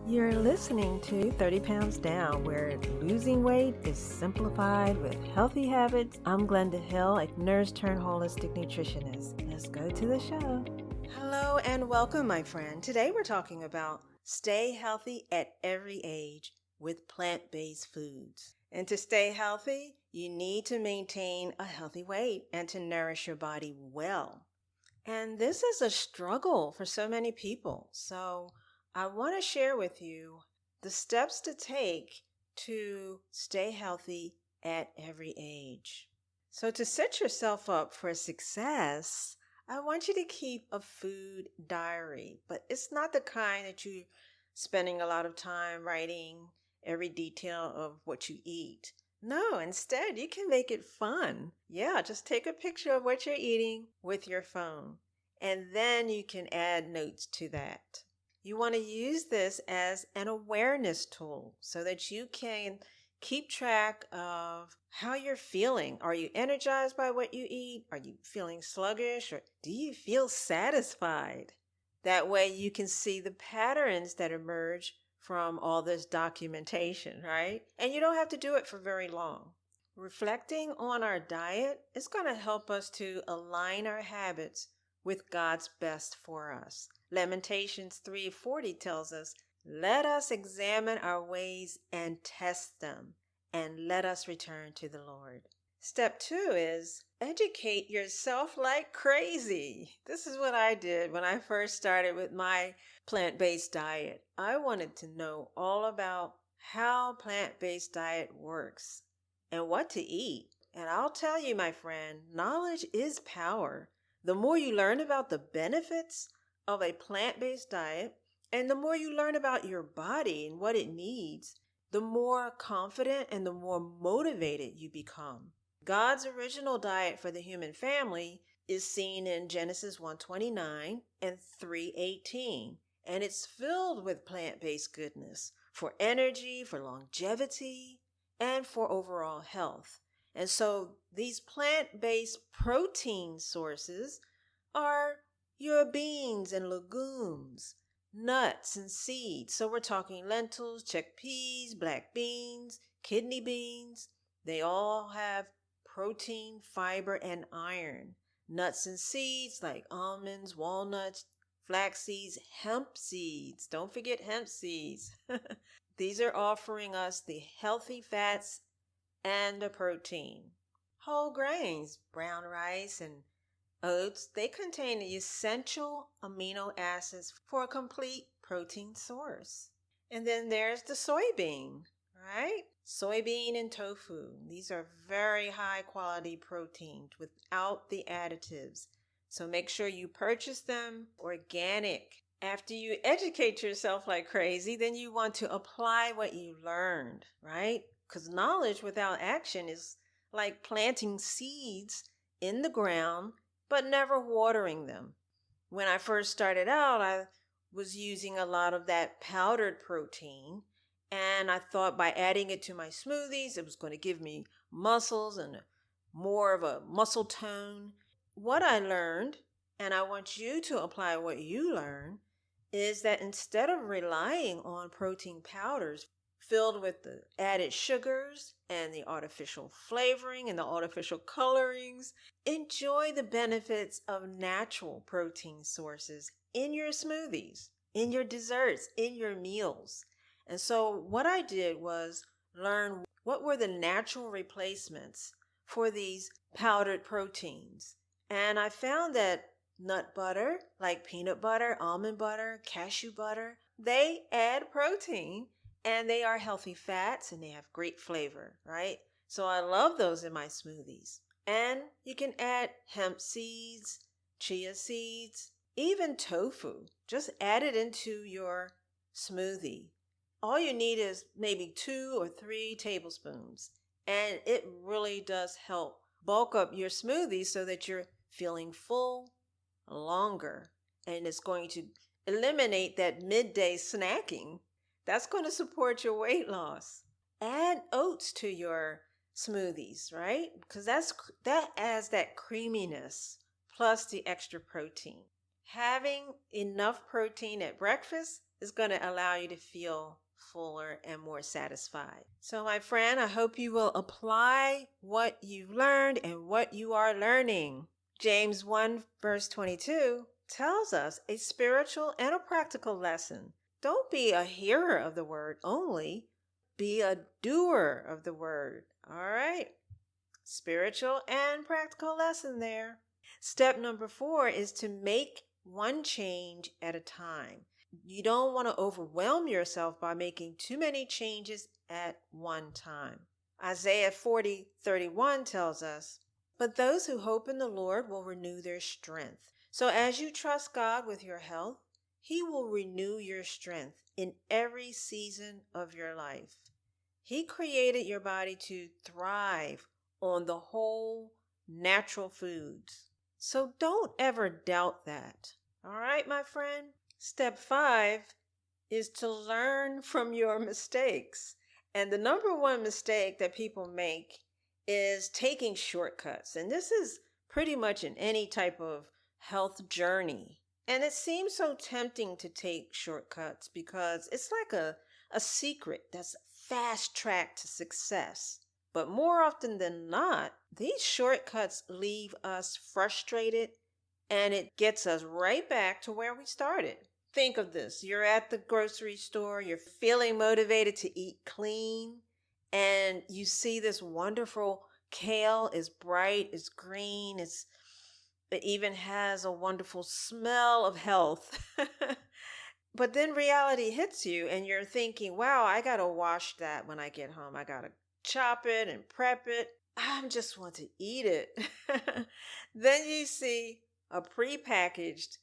You're listening to 30 Pounds Down, where losing weight is simplified with healthy habits. I'm Glenda Hill, a nurse turned holistic nutritionist. Let's go to the show. Hello and welcome, my friend. Today we're talking about stay healthy at every age with plant-based foods. And to stay healthy, you need to maintain a healthy weight and to nourish your body well. And this is a struggle for so many people. So I want to share with you the steps to take to stay healthy at every age. So to set yourself up for success, I want you to keep a food diary, but it's not the kind that you're spending a lot of time writing every detail of what you eat. No, instead, you can make it fun. Yeah, just take a picture of what you're eating with your phone, and then you can add notes to that. You want to use this as an awareness tool so that you can keep track of how you're feeling. Are you energized by what you eat? Are you feeling sluggish? Or do you feel satisfied? That way you can see the patterns that emerge from all this documentation, right? And you don't have to do it for very long. Reflecting on our diet is going to help us to align our habits with God's best for us. Lamentations 3:40 tells us, "Let us examine our ways and test them, and let us return to the Lord." Step 2 is educate yourself like crazy. This is what I did when I first started with my plant-based diet. I wanted to know all about how plant-based diet works and what to eat. And I'll tell you, my friend, knowledge is power. The more you learn about the benefits of a plant-based diet, and the more you learn about your body and what it needs, the more confident and the more motivated you become. God's original diet for the human family is seen in Genesis 1:29 and 3:18, and it's filled with plant-based goodness for energy, for longevity, and for overall health. And so these plant-based protein sources are your beans and legumes, nuts and seeds. So we're talking lentils, chickpeas, black beans, kidney beans. They all have protein, fiber, and iron. Nuts and seeds like almonds, walnuts, flax seeds, hemp seeds. Don't forget hemp seeds. These are offering us the healthy fats and the protein. Whole grains, brown rice and oats, they contain the essential amino acids for a complete protein source. And then there's the soybean, right? Soybean and tofu. These are very high quality proteins without the additives. So make sure you purchase them organic. After you educate yourself like crazy, then you want to apply what you learned, right? Because knowledge without action is like planting seeds in the ground but never watering them. When I first started out, I was using a lot of that powdered protein, and I thought by adding it to my smoothies, it was going to give me muscles and more of a muscle tone. What I learned, and I want you to apply what you learn, is that instead of relying on protein powders filled with the added sugars and the artificial flavoring and the artificial colorings, enjoy the benefits of natural protein sources in your smoothies, in your desserts, in your meals. And so what I did was learn what were the natural replacements for these powdered proteins. And I found that nut butter, like peanut butter, almond butter, cashew butter, they add protein and they are healthy fats and they have great flavor, right? So I love those in my smoothies. And you can add hemp seeds, chia seeds, even tofu. Just add it into your smoothie. All you need is maybe 2 or 3 tablespoons. And it really does help bulk up your smoothie so that you're feeling full longer. And it's going to eliminate that midday snacking. That's going to support your weight loss. Add oats to your smoothies, right? Because that adds that creaminess plus the extra protein. Having enough protein at breakfast is going to allow you to feel fuller and more satisfied. So, my friend, I hope you will apply what you've learned and what you are learning. James 1, verse 22 tells us a spiritual and a practical lesson. Don't be a hearer of the word only, be a doer of the word. All right. Spiritual and practical lesson there. Step number 4 is to make one change at a time. You don't want to overwhelm yourself by making too many changes at one time. Isaiah 40:31 tells us, "But those who hope in the Lord will renew their strength." So as you trust God with your health, He will renew your strength in every season of your life. He created your body to thrive on the whole natural foods. So don't ever doubt that. All right, my friend? Step 5 is to learn from your mistakes. And the number one mistake that people make is taking shortcuts. And this is pretty much in any type of health journey. And it seems so tempting to take shortcuts because it's like a secret that's fast track to success. But more often than not, these shortcuts leave us frustrated and it gets us right back to where we started. Think of this. You're at the grocery store, you're feeling motivated to eat clean, and you see this wonderful kale is bright, it's green, it even has a wonderful smell of health. But then reality hits you and you're thinking, wow, I got to wash that when I get home. I got to chop it and prep it. I just want to eat it. Then you see a prepackaged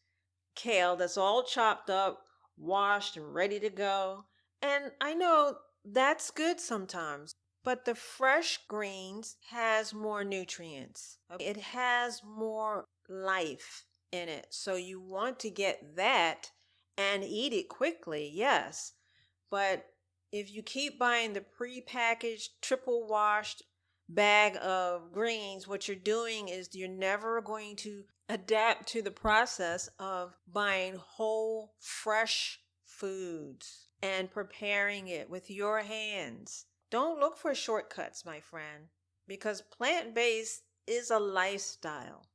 kale that's all chopped up, washed, and ready to go. And I know that's good sometimes, but the fresh greens has more nutrients. It has more life in it. So you want to get that and eat it quickly, yes. But if you keep buying the prepackaged, triple washed bag of greens, what you're doing is you're never going to adapt to the process of buying whole, fresh foods and preparing it with your hands. Don't look for shortcuts, my friend, because plant-based is a lifestyle.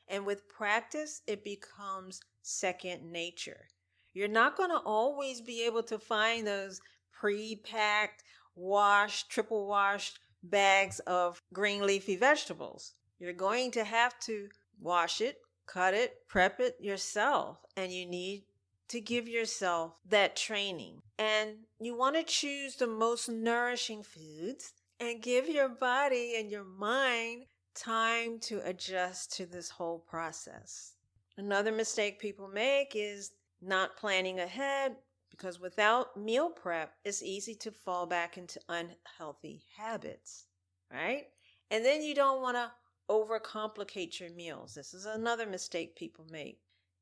And with practice, it becomes second nature. You're not going to always be able to find those pre-packed, washed, triple washed bags of green leafy vegetables. You're going to have to wash it, cut it, prep it yourself, and you need to give yourself that training. And you want to choose the most nourishing foods and give your body and your mind time to adjust to this whole process. Another mistake people make is not planning ahead, because without meal prep, it's easy to fall back into unhealthy habits, right? And then you don't want to overcomplicate your meals. This is another mistake people make.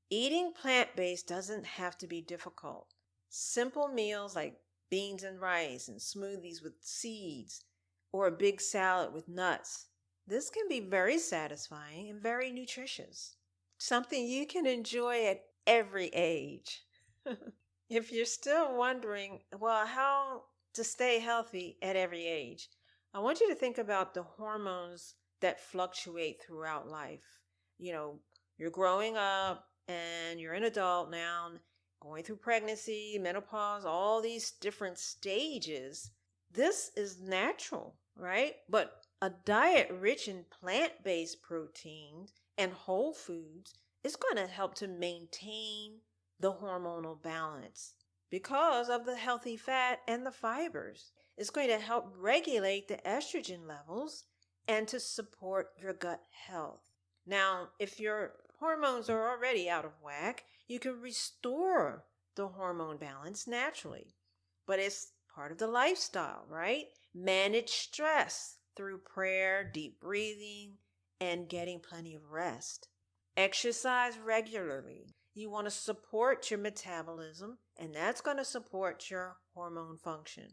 Eating plant-based doesn't have to be difficult. Simple meals like beans and rice and smoothies with seeds or a big salad with nuts. This can be very satisfying and very nutritious. Something you can enjoy at every age. If you're still wondering, well, how to stay healthy at every age, I want you to think about the hormones that fluctuate throughout life. You know, you're growing up and you're an adult now, going through pregnancy, menopause, all these different stages. This is natural, right? But a diet rich in plant-based proteins and whole foods is going to help to maintain the hormonal balance because of the healthy fat and the fibers. It's going to help regulate the estrogen levels and to support your gut health. Now, if your hormones are already out of whack, you can restore the hormone balance naturally. But it's part of the lifestyle, right? Manage stress through prayer, deep breathing, and getting plenty of rest. Exercise regularly. You want to support your metabolism, and that's going to support your hormone function.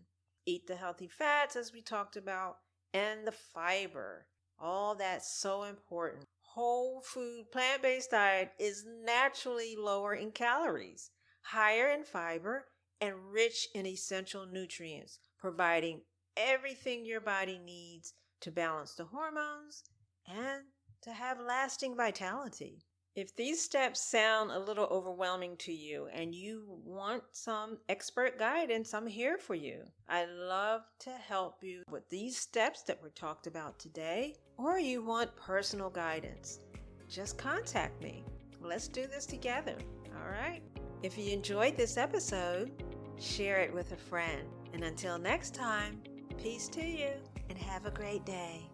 Eat the healthy fats, as we talked about, and the fiber. All that's so important. Whole food, plant-based diet is naturally lower in calories, higher in fiber, and rich in essential nutrients, providing everything your body needs to balance the hormones and to have lasting vitality. If these steps sound a little overwhelming to you and you want some expert guidance, I'm here for you. I love to help you with these steps that were talked about today, or you want personal guidance. Just contact me. Let's do this together, all right? If you enjoyed this episode, share it with a friend. And until next time, peace to you and have a great day.